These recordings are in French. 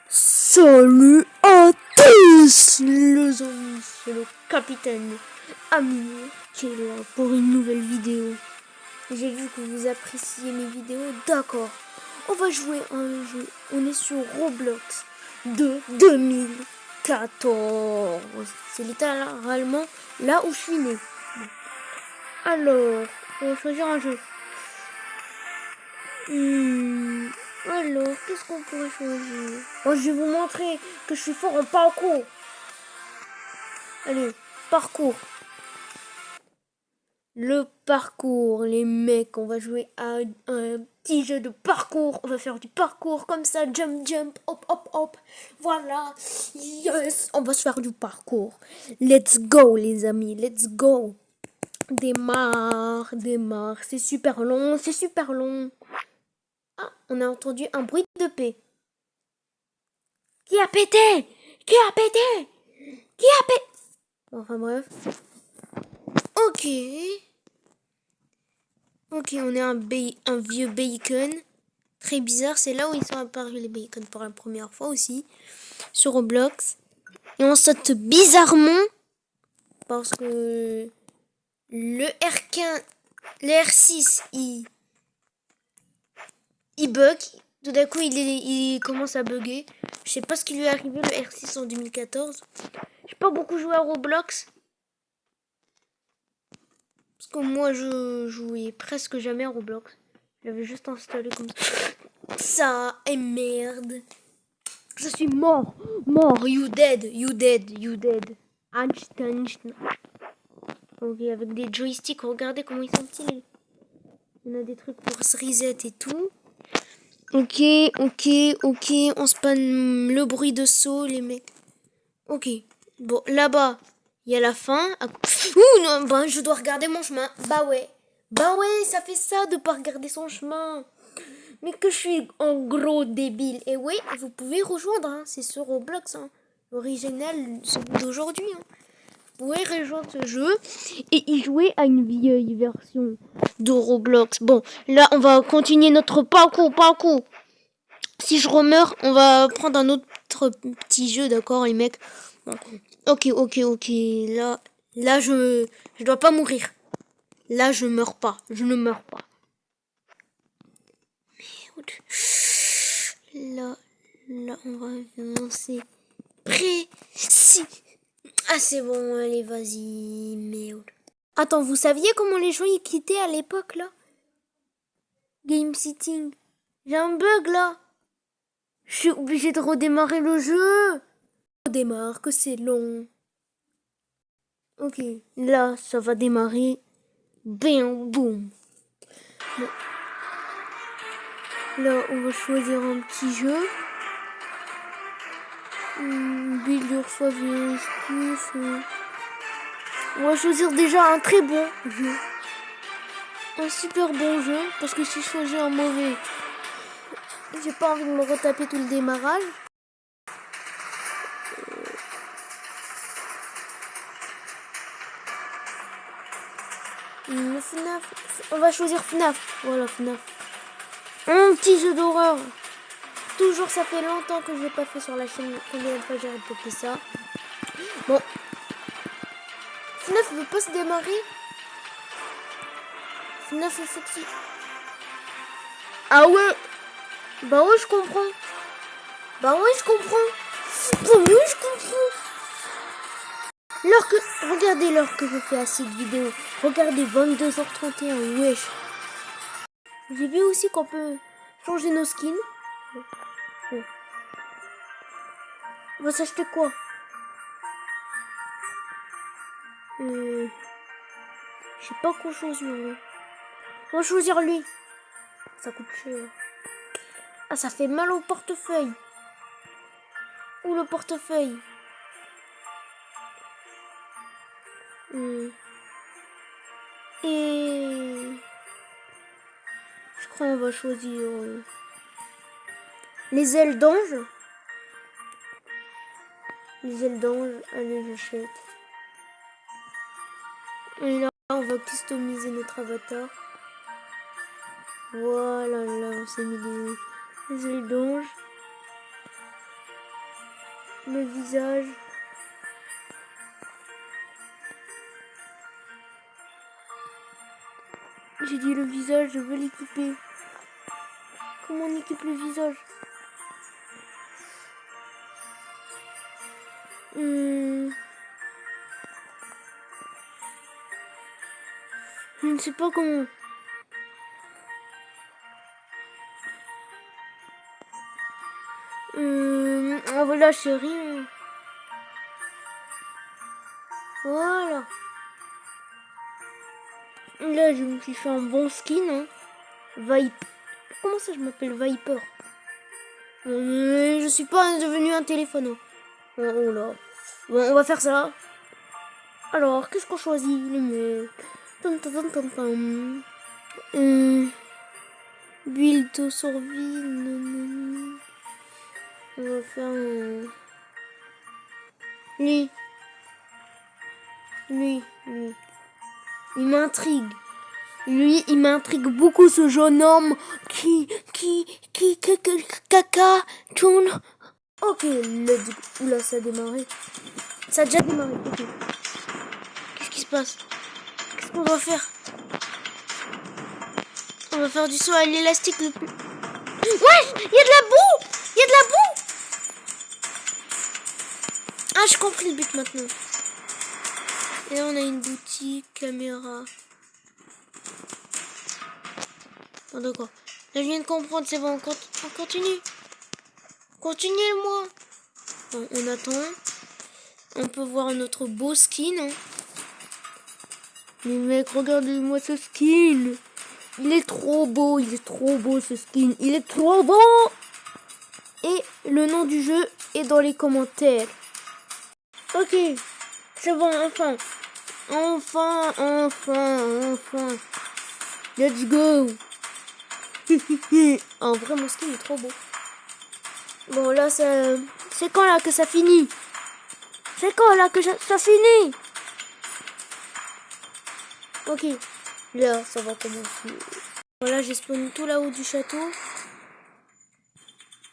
Salut à tous les amis, c'est le capitaine Amir qui est là pour une nouvelle vidéo. J'ai vu que vous appréciez mes vidéos, d'accord. On va jouer à un jeu, on est sur Roblox de 2014. C'est littéralement là où je suis né. Alors, on va choisir un jeu. Alors, qu'est-ce qu'on pourrait choisir? Moi, je vais vous montrer que je suis fort en parcours. Allez, parcours. Le parcours, les mecs, on va jouer à un petit jeu de parcours. On va faire du parcours comme ça, jump, jump, hop, hop, hop. Voilà, yes, on va se faire du parcours. Let's go, les amis, let's go. Démarre, démarre. C'est super long, c'est super long. Ah, on a entendu un bruit de paix. Qui a pété? Qui a pété? Qui a pété? Enfin bref. Ok. Ok, on est un vieux bacon. Très bizarre, c'est là où ils sont apparus les bacon pour la première fois aussi. Sur Roblox. Et on saute bizarrement. Parce que le R15, le R6, il bug. Tout d'un coup, il commence à bugger. Je sais pas ce qui lui est arrivé le R6 en 2014. J'ai pas beaucoup joué à Roblox. Parce que moi, je jouais presque jamais à Roblox. J'avais juste installé comme ça. Et merde. Je suis mort. Mort. You dead. You dead. You dead. Einstein. Ok, avec des joysticks. Regardez comment ils sont petits. On a des trucs pour se reset et tout. Ok, ok, ok. On spawn le bruit de saut, les mecs. Ok. Bon, là-bas, il y a la fin. Ouh, non, bah, je dois regarder mon chemin. Bah ouais. Bah ouais, ça fait ça de pas regarder son chemin. Mais que je suis un gros débile. Et oui, vous pouvez rejoindre, hein. C'est sur Roblox, hein. Original, celui d'aujourd'hui. Hein. Vous pouvez rejoindre ce jeu et y jouer à une vieille version de Roblox. Bon, là, on va continuer notre parcours. Si je remeurs, on va prendre un autre petit jeu, d'accord, les mecs. Bon. Ok. Là, je dois pas mourir. Là, je meurs pas. Je ne meurs pas. Merde. Là, on va avancer. Précis. Ah, c'est bon, allez, vas-y. Merde. Attends, vous saviez comment les gens y quittaient à l'époque, là? Game sitting. J'ai un bug, là. Je suis obligée de redémarrer le jeu. Redémarre, que c'est long. Ok, là, ça va démarrer. Bam, boum. Bon. Là, on va choisir un petit jeu. Build your favorite stuff. On va choisir déjà un très bon jeu. Un super bon jeu. Parce que si je choisis un mauvais, j'ai pas envie de me retaper tout le démarrage. FNAF. On va choisir FNAF. Voilà, FNAF. Un petit jeu d'horreur. Toujours, ça fait longtemps que je l'ai pas fait sur la chaîne. Combien de fois j'ai répété ça? Bon. FNAF veut pas se démarrer. FNAF est sexy. Ah ouais. Bah ouais, je comprends. Bah ouais, je comprends. Regardez l'heure que je fais à cette vidéo. Regardez, 22h31, wesh. J'ai vu aussi qu'on peut changer nos skins. On va s'acheter quoi? Je sais pas quoi choisir. On va choisir lui. Ça coûte cher. Ah, ça fait mal au portefeuille. Où le portefeuille? Et je crois qu'on va choisir les ailes d'ange. Les ailes d'ange, allez, j'achète. Et là, on va customiser notre avatar. Voilà, là, on s'est mis les vidanges. Le visage. J'ai dit le visage, je veux l'équiper. Comment on équipe le visage? Je ne sais pas comment. Ah voilà, chérie. Voilà. Là, je me suis fait un bon skin. Hein. Viper. Comment ça, je m'appelle Viper? Je suis pas devenu un téléphone. Hein. Oh là. Bon, on va faire ça. Alors, qu'est-ce qu'on choisit? Le mec. Build survie. On va faire un... Lui. Il m'intrigue. Lui, il m'intrigue beaucoup, ce jeune homme caca, tourne. Ok, let's go. Oula, ça a démarré. Ça a déjà démarré, ok. Qu'est-ce qui se passe? Qu'est-ce qu'on doit faire? On va faire du saut à l'élastique le plus... Wesh, il y a de la boue! Il y a de la boue! Ah, j'ai compris le but maintenant. Et là, on a une boutique, caméra. Oh, d'accord. Là, je viens de comprendre, c'est bon, on continue. Continuez-moi. Bon, on attend. On peut voir notre beau skin. Hein. Les mecs, regardez-moi ce skin. Il est trop beau ce skin. Il est trop beau. Et le nom du jeu est dans les commentaires. Ok, c'est bon, enfin. Enfin. Let's go. En vrai, mon skin est trop beau. Bon, là, c'est quand là que ça finit? C'est quand là que ça finit? Ok, là, ça va commencer. Voilà, j'ai spawné tout là-haut du château.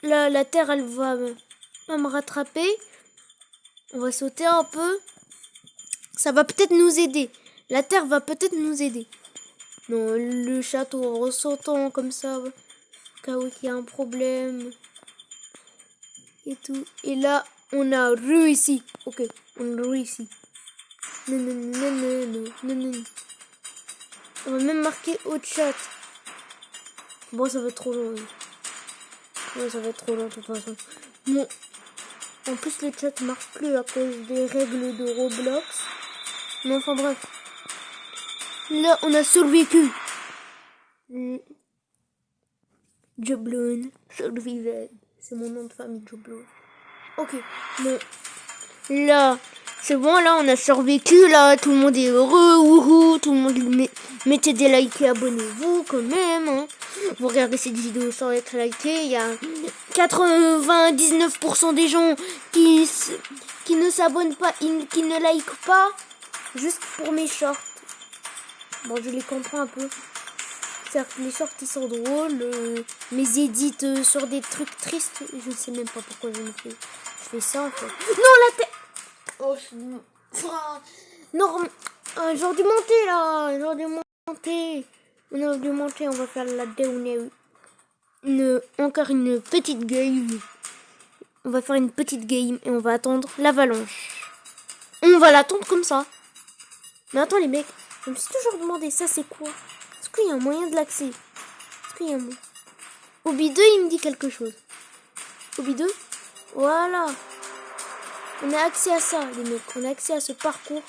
Là, la terre, elle va me rattraper. On va sauter un peu. Ça va peut-être nous aider. La terre va peut-être nous aider. Non, le château en ressautant comme ça. Au cas où il y a un problème. Et tout. Et là, on a réussi. Ok, on a réussi. Non. On va même marquer au chat. Bon, ça va être trop long. Ouais, ça va être trop long de toute façon. Bon. En plus, le chat marche plus à cause des règles de Roblox. Mais enfin bref. Là, on a survécu. Jobloon. Survived. C'est mon nom de famille, Jobloon. Ok. Bon. Là, c'est bon, là, on a survécu. Là, tout le monde est heureux. Wouhou. Tout le monde mettez des likes et abonnez-vous quand même. Hein. Vous regardez cette vidéo sans être liké. Il y a 99% des gens qui ne s'abonnent pas, qui ne likent pas. Juste pour mes shorts. Bon, je les comprends un peu. Certes, les shorts, ils sont drôles. Mes edits sur des trucs tristes. Je ne sais même pas pourquoi je fais ça, en fait. Non, la tête. Oh, non, j'aurais dû monter, là. J'aurais dû monter. On a dû monter. On va faire la dernière. Encore une petite game. On va faire une petite game et on va attendre l'avalanche. On va l'attendre comme ça. Mais attends, les mecs. Je me suis toujours demandé, ça c'est quoi? Est-ce qu'il y a un moyen de l'accès? Est-ce qu'il y a un moyen? Hobby 2, il me dit quelque chose. Hobby 2? Voilà. On a accès à ça, les mecs. On a accès à ce parcours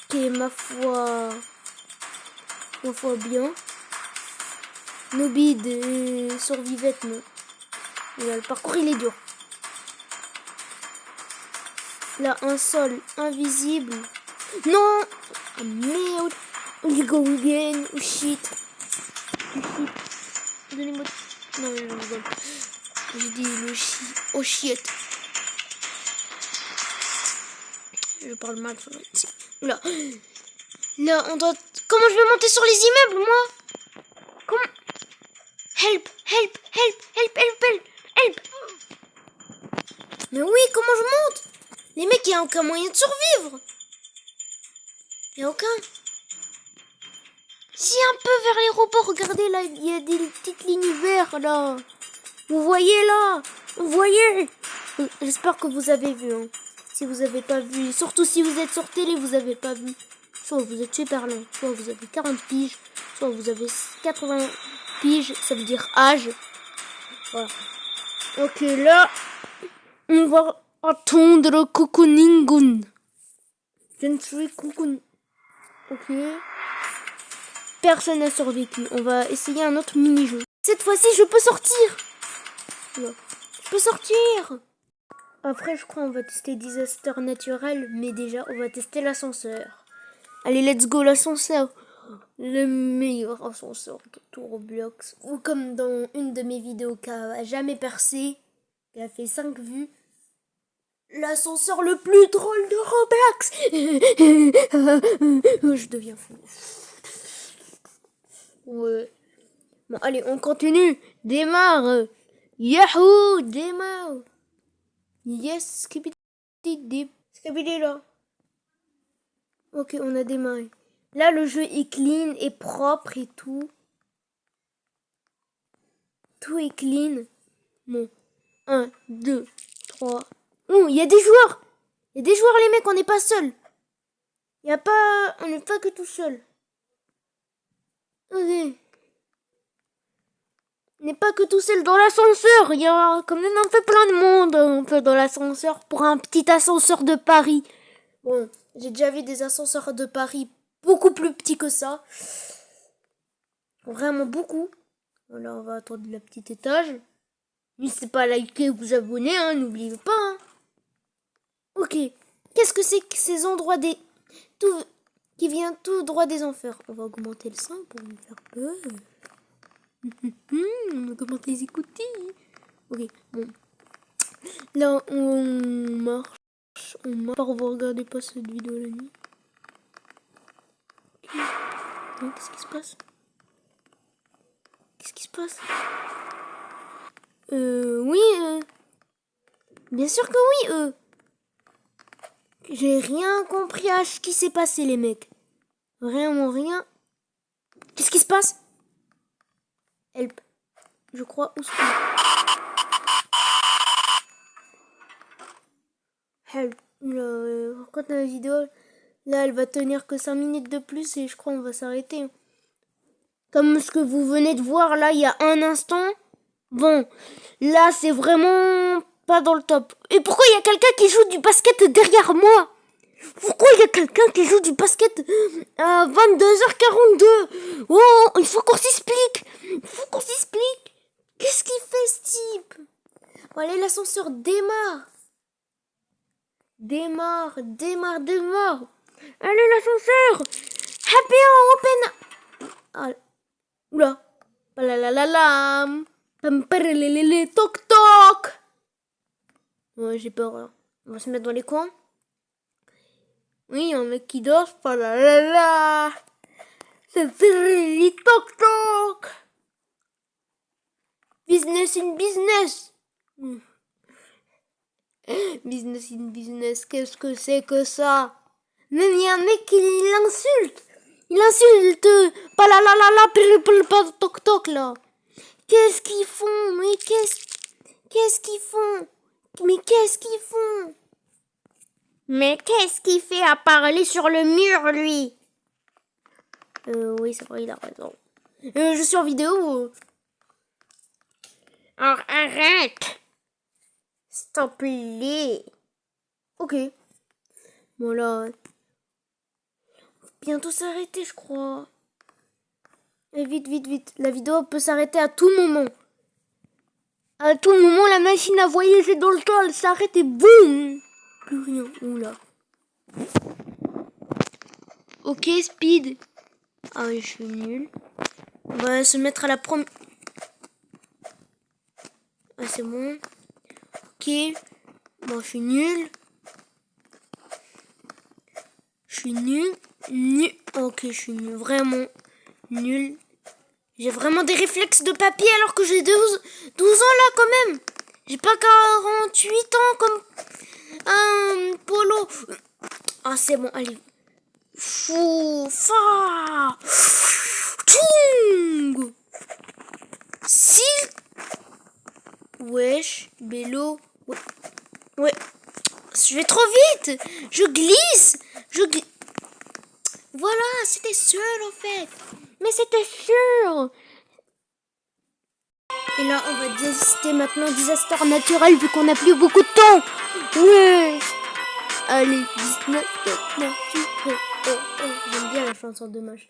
qui est, ma foi bien. Nobid et Survivette, non. Là, le parcours, il est dur. Là, un sol invisible. Non! Oh, merde! On go again. Oh shit. Donnez-moi... Non, j'ai dit le shit. Oh shit. Je parle mal. Là, on doit... Comment je vais monter sur les immeubles, moi? Comment... Help, help, help, help, help, help, help. Mais oui, comment je monte? Les mecs, il n'y a aucun moyen de survivre. Il n'y a aucun. Si, un peu vers les robots, regardez là, il y a des petites lignes vertes là. Vous voyez là? Vous voyez? J'espère que vous avez vu. Hein. Si vous n'avez pas vu, surtout si vous êtes sur télé, vous n'avez pas vu. Soit vous êtes super long, soit vous avez 40 piges, soit vous avez 80 piges, ça veut dire âge. Voilà. Ok, là, on va attendre Coconingun. Je ne suis Cocoon. Ok. Personne n'a survécu. On va essayer un autre mini-jeu. Cette fois-ci, je peux sortir. Là. Je peux sortir. Après, je crois on va tester disaster naturel. Mais déjà, on va tester l'ascenseur. Allez, let's go, l'ascenseur. Le meilleur ascenseur de tout Roblox. Ou comme dans une de mes vidéos qui a jamais percé, qui a fait 5 vues. L'ascenseur le plus drôle de Roblox. Je deviens fou. Ouais. Bon, allez, on continue. Démarre. Yahoo, démarre. Yes, skibidi là. Ok, on a démarré. Là, le jeu est clean et propre et tout. Tout est clean. Bon. 1, 2, 3. Oh, il y a des joueurs. Il y a des joueurs, les mecs, on n'est pas seuls. Il y a pas... On n'est pas que tout seul. Ok. On n'est pas que tout seul dans l'ascenseur. Il y a quand même un peu plein de monde un peu dans l'ascenseur pour un petit ascenseur de Paris. Bon, j'ai déjà vu des ascenseurs de Paris beaucoup plus petits que ça. Vraiment beaucoup. Voilà, on va attendre le petit étage. N'hésitez pas à liker ou vous abonner, hein, n'oubliez pas. Hein. Ok. Qu'est-ce que c'est que ces endroits des... Tout... qui vient tout droit des enfers? On va augmenter le son pour me faire peur. On augmente les écoutilles. Ok, bon. Là, on marche. On marche. On va regarder pas cette vidéo la nuit. Okay. Qu'est-ce qui se passe? Qu'est-ce qui se passe? Oui, bien sûr que oui, J'ai rien compris à ce qui s'est passé, les mecs. Vraiment rien. Qu'est-ce qui se passe? Help. Je crois où est-ce Help. Par contre, la vidéo, là, elle va tenir que 5 minutes de plus et je crois qu'on va s'arrêter. Comme ce que vous venez de voir là, il y a un instant. Bon, là, c'est vraiment pas dans le top. Et pourquoi il y a quelqu'un qui joue du basket derrière moi? Pourquoi il y a quelqu'un qui joue du basket à 22h42? Oh, il faut qu'on s'explique. Il faut qu'on s'explique. Qu'est-ce qu'il fait, ce type? Bon, allez, l'ascenseur démarre. Démarre. Allez, l'ascenseur. Happy open. Ah, oula. La. Toc toc. Ouais, j'ai peur. Hein. On va se mettre dans les coins. Oui, il y a un mec qui dort. La. C'est les toc toc. Business in business. Business in business, qu'est-ce que c'est que ça? Même il y a un mec qui l'insulte. Il insulte. Pas la toc toc là. Qu'est-ce qu'ils font? Mais qu'est-ce qu'ils font? Mais qu'est-ce qu'ils font? Mais qu'est-ce qu'il fait à parler sur le mur, lui? Oui, c'est vrai, il a raison. Je suis en vidéo. Alors, arrête. Stop les. Ok. Bon, là. Bientôt s'arrêter, je crois. Et vite. La vidéo peut s'arrêter à tout moment. À tout moment, la machine à voyager dans le temps, elle s'arrête et boum! Plus rien. Oula. Ok, speed. Ah oui, je suis nul. On va se mettre à la première. Ah, c'est bon. Ok. Bon, je suis nul. Ok, je suis nul. Vraiment nul. J'ai vraiment des réflexes de papier alors que j'ai 12 ans là quand même. J'ai pas 48 ans comme un polo. Ah c'est bon, allez. Fou, fa, tchoung. Si. Wesh, Bélo. Ouais. Ouais. Je vais trop vite. Je glisse. Voilà, c'était sûr en fait. Mais c'était sûr. Et là, on va désister maintenant désastre naturel vu qu'on n'a plus beaucoup de temps. Ouais. Allez, désastre naturel. Oh, oh. J'aime bien la chanson de Mage.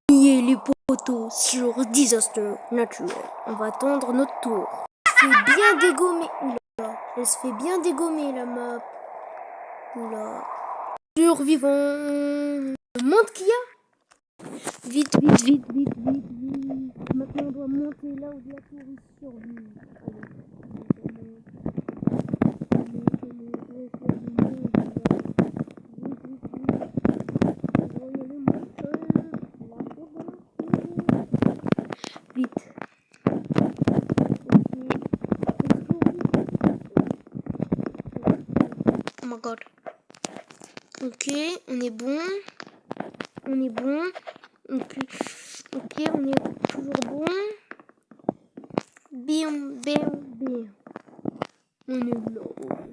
Les poteaux sur désastre naturel. On va attendre notre tour. C'est bien dégommé. Oula. Elle se fait bien dégommer la map. Oula. Survivons. Le monde qu'il y a. Vite, vite, vite, vite, vite, vite. Maintenant, on doit monter là où la tour survit. Vite. Oh my god. Ok, on est bon. On est bon. Ok, on est toujours bon. Bim, bim, bim. On est là,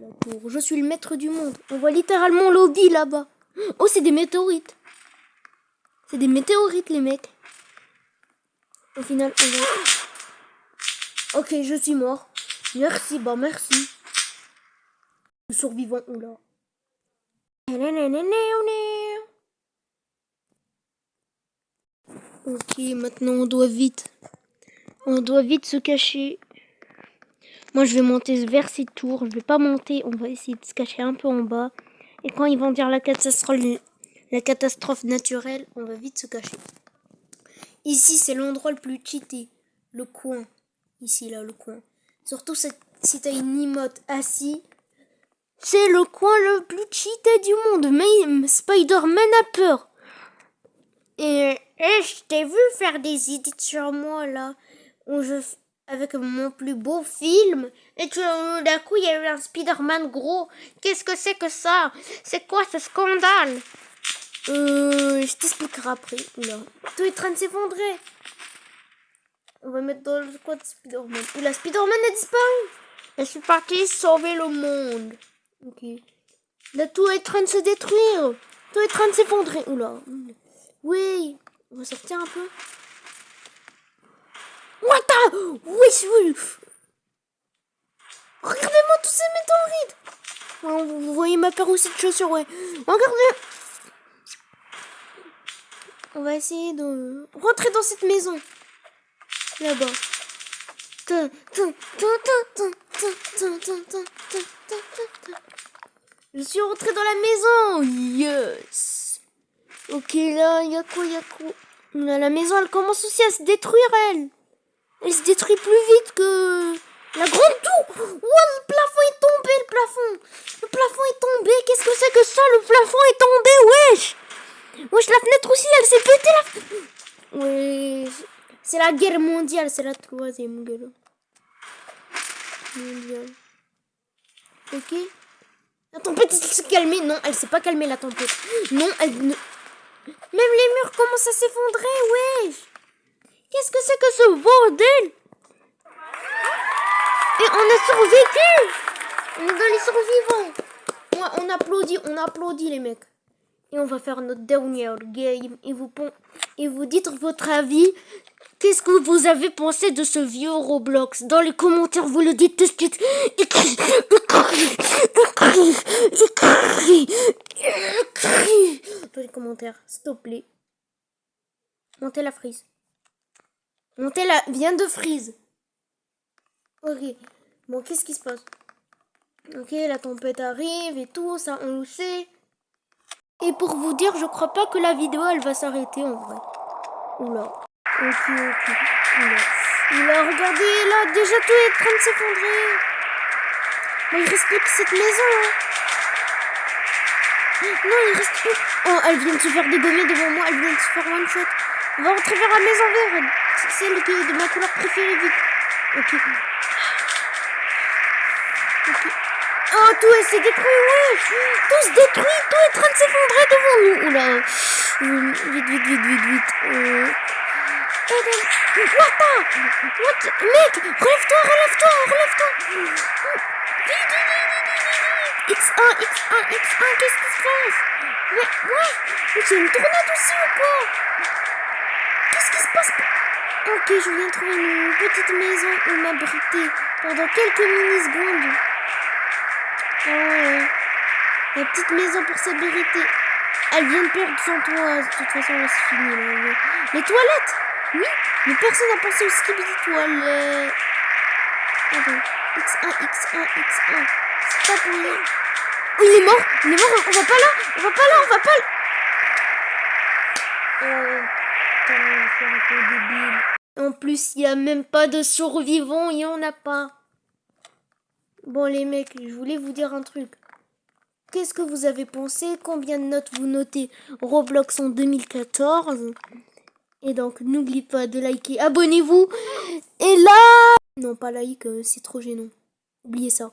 la tour. Je suis le maître du monde. On voit littéralement l'audi là-bas. Oh, c'est des météorites. C'est des météorites, les mecs. Au final, on va... Ok, je suis mort. Merci, bah merci. Nous survivons, oula. Ok, maintenant on doit vite. On doit vite se cacher. Moi, je vais monter vers ces tours. Je vais pas monter. On va essayer de se cacher un peu en bas. Et quand ils vont dire la catastrophe naturelle, on va vite se cacher. Ici, c'est l'endroit le plus cheaté. Le coin. Ici, là, le coin. Surtout si t'as une emote assis. C'est le coin le plus cheaté du monde. Mais Spider-Man a peur. Et je t'ai vu faire des idées sur moi, là. Où avec mon plus beau film. Et d'un coup, il y a eu un Spider-Man gros. Qu'est-ce que c'est que ça? C'est quoi ce scandale? Je t'expliquerai après. Oula. Tout est en train de s'effondrer. On va mettre dans le coin de Spider-Man. Oula, Spider-Man a disparu. Je suis partie sauver le monde. Ok. Là, tout est en train de se détruire. Tout est en train de s'effondrer. Oula. Oui. On va sortir un peu. What the... Oui. Regardez-moi tous ces météorites. Vous voyez ma paire aussi de chaussures, ouais. Regardez. On va essayer de rentrer dans cette maison. Là-bas. Je suis rentrée dans la maison. Yes. Ok, là, il y a quoi? Là, la maison, elle commence aussi à se détruire, elle. Elle se détruit plus vite que la grande tour. Oh, le plafond est tombé, le plafond. Le plafond est tombé. Qu'est-ce que c'est que ça? Le plafond est tombé, wesh. Wesh, la fenêtre aussi, elle s'est pétée, la fenêtre. Ouais, c'est la guerre mondiale. C'est la 3e guerre mondiale. Ok. La tempête s'est calmée. Non, elle s'est pas calmée, la tempête. Non, elle ne... Même les murs commencent à s'effondrer, wesh. Qu'est-ce que c'est que ce bordel? Et on a survécu. On est dans les survivants. Moi, on applaudit les mecs. Et on va faire notre dernière game. Et vous dites votre avis. Qu'est-ce que vous avez pensé de ce vieux Roblox? Dans les commentaires, vous le dites tout de suite. Écris. Dans les commentaires, s'il te plaît. Montez la frise. Montez la... Viens de frise. Ok. Bon, qu'est-ce qui se passe? Ok, la tempête arrive et tout, ça on le sait. Et pour vous dire, je crois pas que la vidéo elle va s'arrêter en vrai. Oula. Ok. Oula, regardez là, déjà tout est en train de s'effondrer. Mais il reste plus que cette maison. Hein. Non, il reste plus. Oh, elle vient de se faire dégommer devant moi. Elle vient de se faire one shot. On va rentrer vers la maison verte. C'est celle qui est de ma couleur préférée, vite. Ok. Ok. Oh, tout s'est détruit, ouais. Tout se détruit. Tout est en train de s'effondrer devant nous. Oula. Vite. What? Mec, relève-toi. Vite. X1, qu'est-ce qui se passe? Mais j'ai une tornade aussi ou quoi? Qu'est-ce qui se passe? Ok, je viens de trouver une petite maison où m'abriter pendant quelques millisecondes. Ah ouais, la petite maison pour s'abriter. Elle vient de perdre son toit. De toute façon, là, c'est fini. Là. Les toilettes? Oui, mais personne n'a pensé au skibidi toilettes. Attends, X1. C'est pas pour rien. Oh, il est mort, on va pas là. Oh, putain, c'est un peu débile. En plus, il n'y a même pas de survivants, il n'y en a pas. Bon les mecs, je voulais vous dire un truc. Qu'est-ce que vous avez pensé? Combien de notes vous notez Roblox en 2014? Et donc, n'oubliez pas de liker, abonnez-vous. Et là... Non, pas like, c'est trop gênant. Oubliez ça.